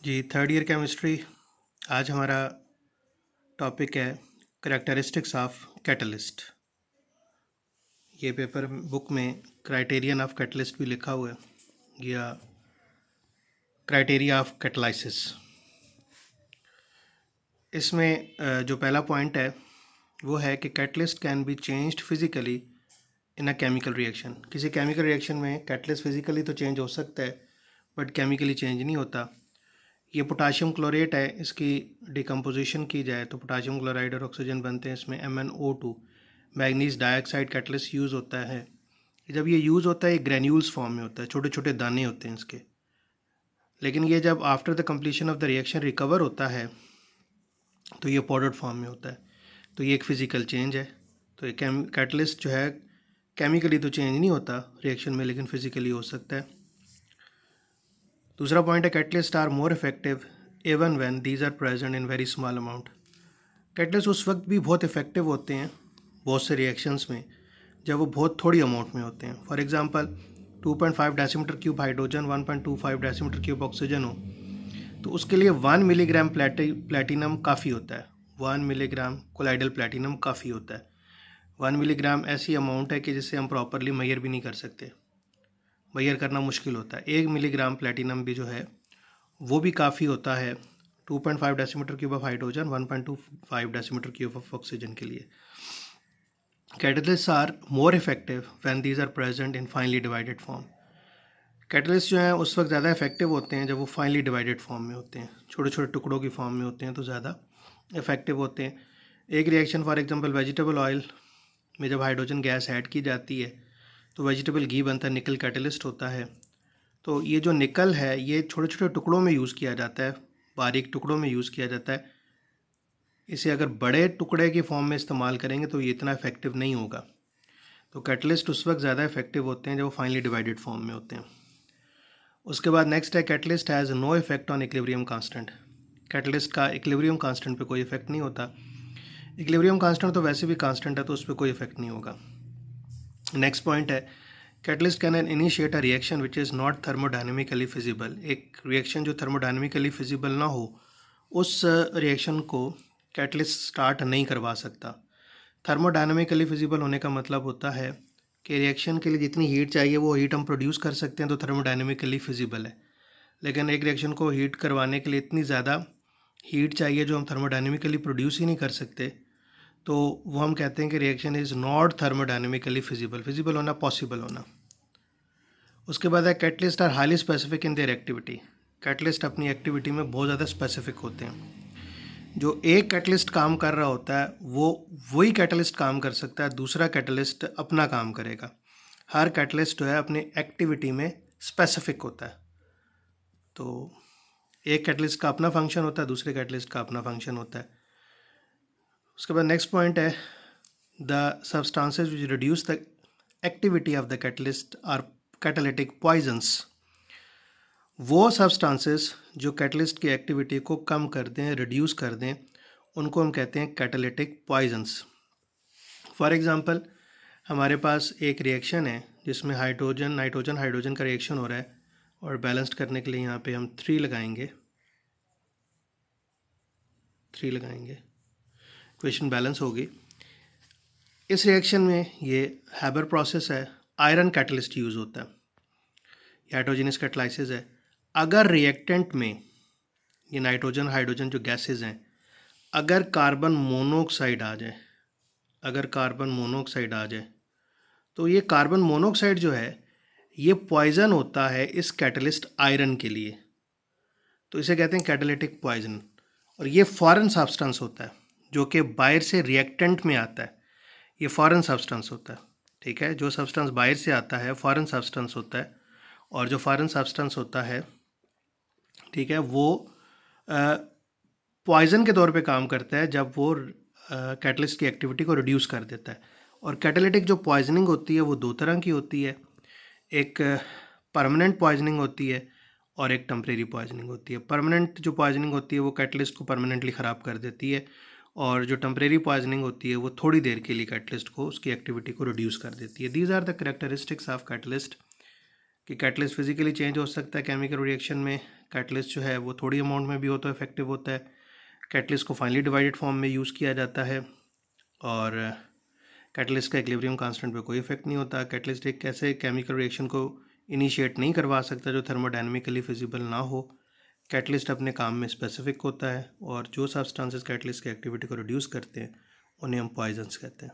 जी, third year chemistry. आज हमारा topic है करैक्टरिस्टिक्स ऑफ कैटलिस्ट। ये पेपर बुक में क्राइटेरियन ऑफ कैटलिस्ट भी लिखा हुआ है या क्राइटेरिया ऑफ कैटलाइसिस। इसमें जो पहला पॉइंट है वो है कि catalyst can be changed physically in a chemical reaction. किसी केमिकल रिएक्शन में कैटलिस्ट फिजिकली तो चेंज हो सकता है बट केमिकली चेंज नहीं होता। ये पोटाशियम क्लोरेट है, इसकी डिकम्पोजिशन की जाए तो पोटाशियम क्लोराइड और ऑक्सीजन बनते हैं। इसमें MnO2 manganese dioxide catalyst use होता है। जब ये यूज़ होता है ये ग्रेन्यूल्स फॉर्म में होता है, छोटे छोटे दाने होते हैं इसके। लेकिन ये जब after the completion of the reaction recover होता है तो ये पाउडर्ड फॉर्म में होता है। तो ये एक फ़िज़िकल चेंज है। तो ये कैटलिस्ट जो है केमिकली तो चेंज नहीं होता रिएक्शन में, लेकिन फिज़िकली हो सकता है। दूसरा पॉइंट है catalyst are more effective even when these are present in very small amount. Catalyst उस वक्त भी बहुत इफेक्टिव होते हैं बहुत से रिएक्शंस में जब वो बहुत थोड़ी अमाउंट में होते हैं। For example 2.5 decimetre cube hydrogen 1.25 decimetre cube oxygen हो तो उसके लिए 1 मिलीग्राम प्लेटिनम काफ़ी होता है। 1 मिलीग्राम कोलाइडल प्लेटिनम काफ़ी होता है। 1 मिलीग्राम ऐसी अमाउंट है कि जिसे हम प्रॉपरली मेजर भी नहीं कर सकते, मेजर करना मुश्किल होता है। 1 मिलीग्राम प्लेटिनम भी जो है वो भी काफ़ी होता है 2.5 decimetre cube of hydrogen 1.25 decimetre cube of oxygen के लिए। Catalyst are more effective when these are present in finely divided form. Catalyst जो हैं उस वक्त ज़्यादा इफेक्टिव होते हैं जब वो फाइनली डिवाइडेड फॉर्म में होते हैं, छोटे छोटे टुकड़ों की फॉर्म में होते हैं तो ज़्यादा इफेक्टिव होते हैं। एक reaction for example vegetable oil में जब हाइड्रोजन गैस ऐड की जाती है तो वेजिटेबल घी बनता है, निकल कैटलिस्ट होता है। तो ये जो निकल है ये छोटे छोटे टुकड़ों में यूज़ किया जाता है, बारीक टुकड़ों में यूज़ किया जाता है। इसे अगर बड़े टुकड़े की फॉर्म में इस्तेमाल करेंगे तो ये इतना इफेक्टिव नहीं होगा। तो कैटलिस्ट उस वक्त ज़्यादा इफेक्टिव होते हैं जब वो फाइनली डिवाइडेड फॉर्म में होते हैं। उसके बाद नेक्स्ट है catalyst has no effect on equilibrium constant. Catalyst का इक्विलिब्रियम कांस्टेंट पे कोई इफेक्ट नहीं होता। इक्विलिब्रियम कांस्टेंट तो वैसे भी कांस्टेंट है तो उस पर कोई इफेक्ट नहीं होगा। नेक्स्ट पॉइंट है catalyst can initiate a reaction which is not thermodynamically feasible. एक रिएक्शन जो थर्मोडायनेमिकली फिजिबल ना हो उस रिएक्शन को कैटलिस्ट स्टार्ट नहीं करवा सकता। थर्मोडायनेमिकली फिजिबल होने का मतलब होता है कि रिएक्शन के लिए जितनी हीट चाहिए वो हीट हम प्रोड्यूस कर सकते हैं तो थर्मोडायनेमिकली फिजिबल है। लेकिन एक रिएक्शन को हीट करवाने के लिए इतनी ज़्यादा हीट चाहिए जो हम थर्मोडायनेमिकली प्रोड्यूस ही नहीं कर सकते, तो वो हम कहते हैं कि reaction is not thermodynamically feasible. Feasible होना पॉसिबल होना। उसके बाद है catalyst are highly specific in their activity. Catalyst अपनी एक्टिविटी में बहुत ज़्यादा स्पेसिफिक होते हैं। जो एक कैटलिस्ट काम कर रहा होता है वो वही कैटलिस्ट काम कर सकता है, दूसरा कैटलिस्ट अपना काम करेगा। हर कैटलिस्ट जो है अपनी एक्टिविटी में स्पेसिफिक होता है। तो एक कैटलिस्ट का अपना फंक्शन होता है, दूसरे कैटलिस्ट का अपना फंक्शन होता है। उसके बाद नेक्स्ट पॉइंट है the substances which reduce the activity of the catalyst are catalytic poisons. वो सब्सटेंसेस जो कैटलिस्ट की एक्टिविटी को कम कर दें, रिड्यूस कर दें, उनको हम कहते हैं कैटालिटिक पॉइजन्स। फॉर एग्जांपल हमारे पास एक रिएक्शन है जिसमें हाइड्रोजन नाइट्रोजन हाइड्रोजन का रिएक्शन हो रहा है और बैलेंस्ड करने के लिए यहाँ पे हम 3 लगाएंगे, इक्वेशन बैलेंस होगी। इस रिएक्शन में ये हैबर प्रोसेस है, आयरन कैटलिस्ट यूज़ होता है, हाइड्रोजनस कैटलाइसिस है। अगर रिएक्टेंट में ये नाइट्रोजन हाइड्रोजन जो गैसेस हैं अगर कार्बन मोनोऑक्साइड आ जाए, तो ये कार्बन मोनोऑक्साइड जो है ये पॉइजन होता है इस कैटलिस्ट आयरन के लिए, तो इसे कहते हैं कैटालिटिक पॉइजन। और ये फॉरेन सब्सटेंस होता है जो कि बाहर से रिएक्टेंट में आता है, ये फॉरेन सब्सटेंस होता है। ठीक है, जो सब्सटेंस बाहर से आता है फॉरेन सब्सटेंस होता है, और जो फॉरेन सब्सटेंस होता है ठीक है वो पॉइजन के तौर पे काम करता है जब वो कैटलिस्ट की एक्टिविटी को रिड्यूस कर देता है। और कैटालिटिक जो पॉइजनिंग होती है वो 2 तरह की होती है, एक परमानेंट पॉइजनिंग होती है और एक टेम्परेरी पॉइजनिंग होती है। परमानेंट जो पॉइजनिंग होती है वो कैटलिस्ट को परमानेंटली ख़राब कर देती है, और जो टेम्परेरी पॉइजनिंग होती है वो थोड़ी देर के लिए कैटलिस्ट को उसकी एक्टिविटी को रिड्यूस कर देती है। These are the characteristics of catalyst कि कैटलिस्ट फिजिकली चेंज हो सकता है केमिकल रिएक्शन में। कैटलिस्ट जो है वो थोड़ी अमाउंट में भी हो तो इफेक्टिव होता है। कैटलिस्ट को फाइनली डिवाइडेड फॉर्म में यूज़ किया जाता है और कैटलिस्ट का इक्विलिब्रियम कांस्टेंट पे कोई इफेक्ट नहीं होता। कैटलिस्ट एक ऐसे केमिकल रिएक्शन को इनिशिएट नहीं करवा सकता जो थर्मोडायनेमिकली फिजिबल ना हो। कैटलिस्ट अपने काम में स्पेसिफिक होता है और जो सब्सटेंसेस कैटलिस्ट की एक्टिविटी को रिड्यूस करते हैं उन्हें हम पॉइजन्स कहते हैं।